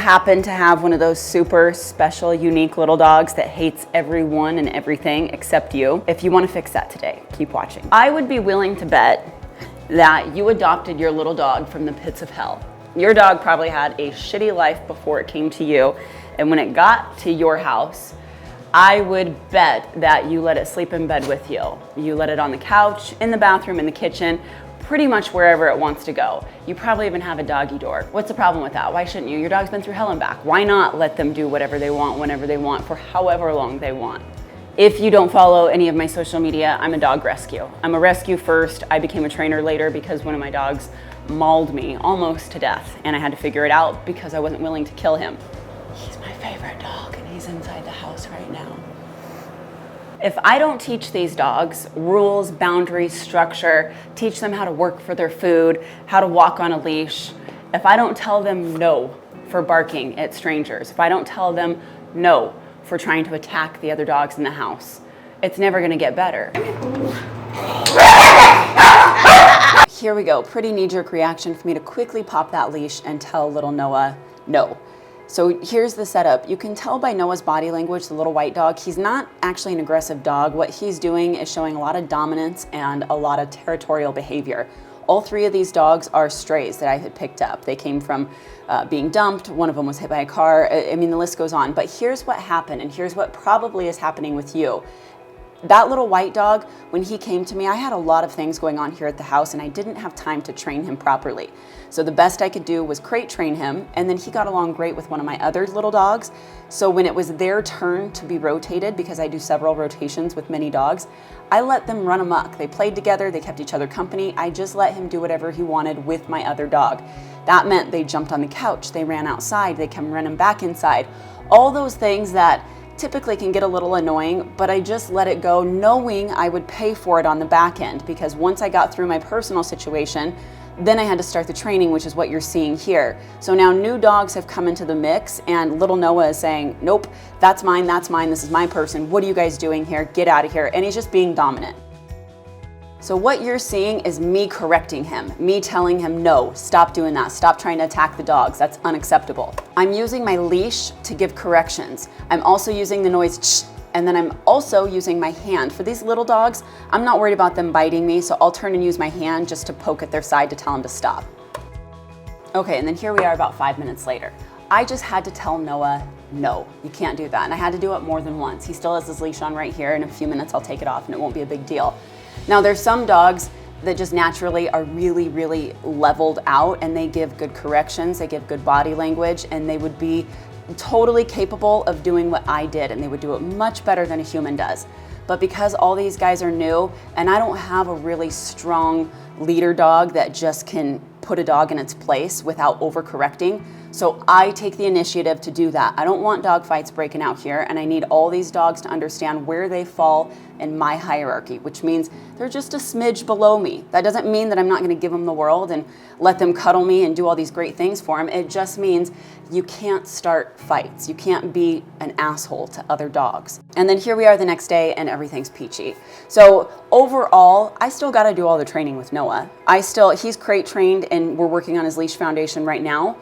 happen to have one of those super special, unique little dogs that hates everyone and everything except you, if you want to fix that today, keep watching. I would be willing to bet that you adopted your little dog from the pits of hell. Your dog probably had a shitty life before it came to you, and when it got to your house, I would bet that you let it sleep in bed with you. You let it on the couch, in the bathroom, in the kitchen, pretty much wherever it wants to go. You probably even have a doggy door. What's the problem with that? Why shouldn't you? Your dog's been through hell and back. Why not let them do whatever they want, whenever they want, for however long they want? If you don't follow any of my social media, I'm a dog rescue. I'm a rescue first. I became a trainer later because one of my dogs mauled me almost to death, and I had to figure it out because I wasn't willing to kill him. He's my favorite dog, and he's inside the house right now. If I don't teach these dogs rules, boundaries, structure, teach them how to work for their food, how to walk on a leash, if I don't tell them no for barking at strangers, if I don't tell them no for trying to attack the other dogs in the house, it's never gonna get better. Here we go, pretty knee-jerk reaction for me to quickly pop that leash and tell little Noah no. So here's the setup. You can tell by Noah's body language, the little white dog, he's not actually an aggressive dog. What he's doing is showing a lot of dominance and a lot of territorial behavior. All three of these dogs are strays that I had picked up. They came from being dumped. One of them was hit by a car. I mean, the list goes on. But here's what happened, and here's what probably is happening with you. That little white dog, when he came to me, I had a lot of things going on here at the house, and I didn't have time to train him properly. So the best I could do was crate train him, and then he got along great with one of my other little dogs. So when it was their turn to be rotated, because I do several rotations with many dogs, I let them run amok. They played together, they kept each other company. I just let him do whatever he wanted with my other dog. That meant they jumped on the couch, they ran outside, they come running back inside. All those things that typically can get a little annoying, but I just let it go knowing I would pay for it on the back end, because once I got through my personal situation, then I had to start the training, which is what you're seeing here. So now new dogs have come into the mix, and little Noah is saying, nope, that's mine, this is my person, what are you guys doing here, get out of here, and he's just being dominant. So what you're seeing is me correcting him, me telling him, no, stop doing that, stop trying to attack the dogs, that's unacceptable. I'm using my leash to give corrections. I'm also using the noise shh, and then I'm also using my hand. For these little dogs, I'm not worried about them biting me, so I'll turn and use my hand just to poke at their side to tell them to stop. Okay, and then here we are about 5 minutes later. I just had to tell Noah, no, you can't do that. And I had to do it more than once. He still has his leash on right here. In a few minutes, I'll take it off and it won't be a big deal. Now, there's some dogs that just naturally are really, really leveled out, and they give good corrections, they give good body language, and they would be totally capable of doing what I did, and they would do it much better than a human does. But because all these guys are new, and I don't have a really strong leader dog that just can put a dog in its place without overcorrecting, so I take the initiative to do that. I don't want dog fights breaking out here, and I need all these dogs to understand where they fall in my hierarchy, which means they're just a smidge below me. That doesn't mean that I'm not going to give them the world and let them cuddle me and do all these great things for them. It just means you can't start fights. You can't be an asshole to other dogs. And then here we are the next day, and everything's peachy. So overall, I still got to do all the training with Noah. He's crate trained, and we're working on his leash foundation right now.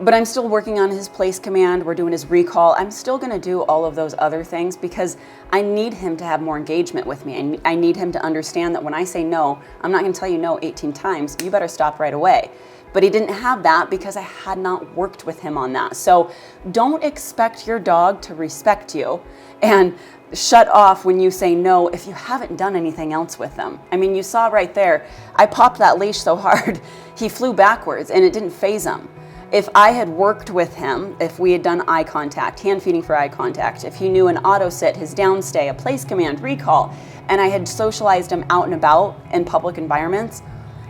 But I'm still working on his place command, we're doing his recall. I'm still gonna do all of those other things because I need him to have more engagement with me. I need him to understand that when I say no, I'm not gonna tell you no 18 times, you better stop right away. But he didn't have that because I had not worked with him on that. So don't expect your dog to respect you and shut off when you say no if you haven't done anything else with them. I mean, you saw right there, I popped that leash so hard, he flew backwards and it didn't faze him. If I had worked with him, if we had done eye contact, hand feeding for eye contact, if he knew an auto sit, his downstay, a place command, recall, and I had socialized him out and about in public environments,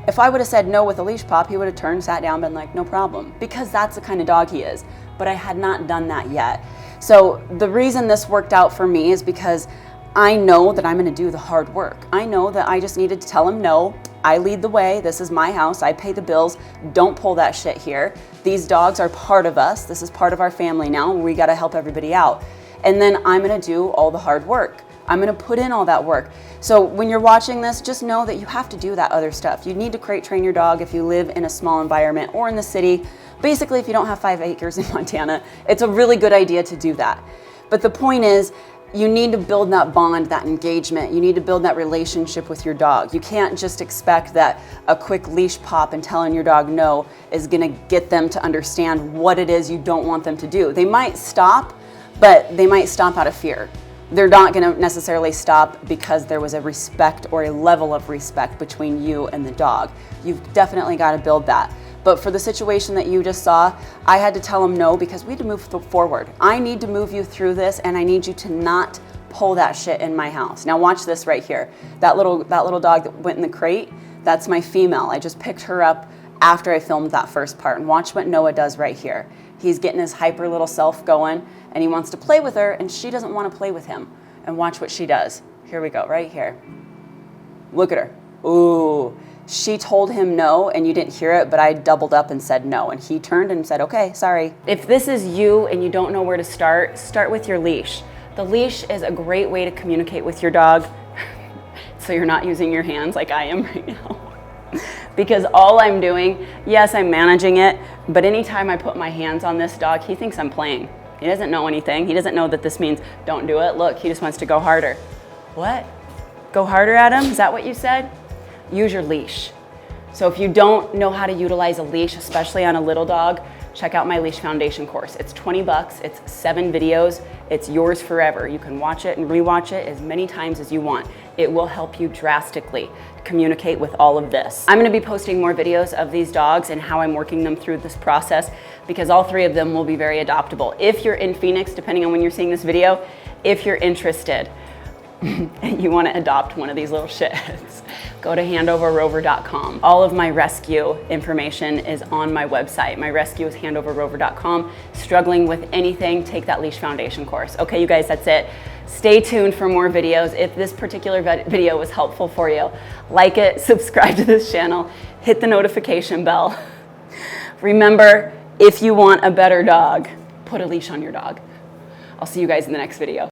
if I would have said no with a leash pop, he would have turned, sat down, been like, no problem, because that's the kind of dog he is. But I had not done that yet. So the reason this worked out for me is because I know that I'm gonna do the hard work. I know that I just needed to tell him no. I lead the way, this is my house, I pay the bills, don't pull that shit here. These dogs are part of us, this is part of our family now, we gotta help everybody out. And then I'm gonna do all the hard work. I'm gonna put in all that work. So when you're watching this, just know that you have to do that other stuff. You need to crate train your dog if you live in a small environment or in the city, Basically, if you don't have 5 acres in Montana, it's a really good idea to do that. But the point is, you need to build that bond, that engagement. You need to build that relationship with your dog. You can't just expect that a quick leash pop and telling your dog no is gonna get them to understand what it is you don't want them to do. They might stop, but they might stop out of fear. They're not gonna necessarily stop because there was a respect or a level of respect between you and the dog. You've definitely gotta build that. But for the situation that you just saw, I had to tell him no because we had to move forward. I need to move you through this, and I need you to not pull that shit in my house. Now watch this right here. That little dog that went in the crate, that's my female. I just picked her up after I filmed that first part, and watch what Noah does right here. He's getting his hyper little self going, and he wants to play with her, and she doesn't want to play with him. And watch what she does. Here we go, right here. Look at her. Ooh. She told him no, and you didn't hear it, but I doubled up and said no, and he turned and said, okay, sorry. If this is you and you don't know where to start with your leash. The leash is a great way to communicate with your dog, so you're not using your hands like I am right now. Because all I'm doing, yes, I'm managing it, but anytime I put my hands on this dog, he thinks I'm playing. He doesn't know anything. He doesn't know that this means don't do it. Look, he just wants to go harder. What? Go harder at him? Is that what you said? Use your leash. So if you don't know how to utilize a leash, especially on a little dog, check out my Leash Foundation course. It's 20 bucks, it's 7 videos, it's yours forever. You can watch it and rewatch it as many times as you want. It will help you drastically communicate with all of this. I'm gonna be posting more videos of these dogs and how I'm working them through this process, because all 3 of them will be very adoptable. If you're in Phoenix, depending on when you're seeing this video, if you're interested, and you want to adopt one of these little shitheads, go to handoverrover.com. All of my rescue information is on my website. My rescue is handoverrover.com. Struggling with anything, take that Leash Foundation course. Okay, you guys, that's it. Stay tuned for more videos. If this particular video was helpful for you, like it, subscribe to this channel, hit the notification bell. Remember, if you want a better dog, put a leash on your dog. I'll see you guys in the next video.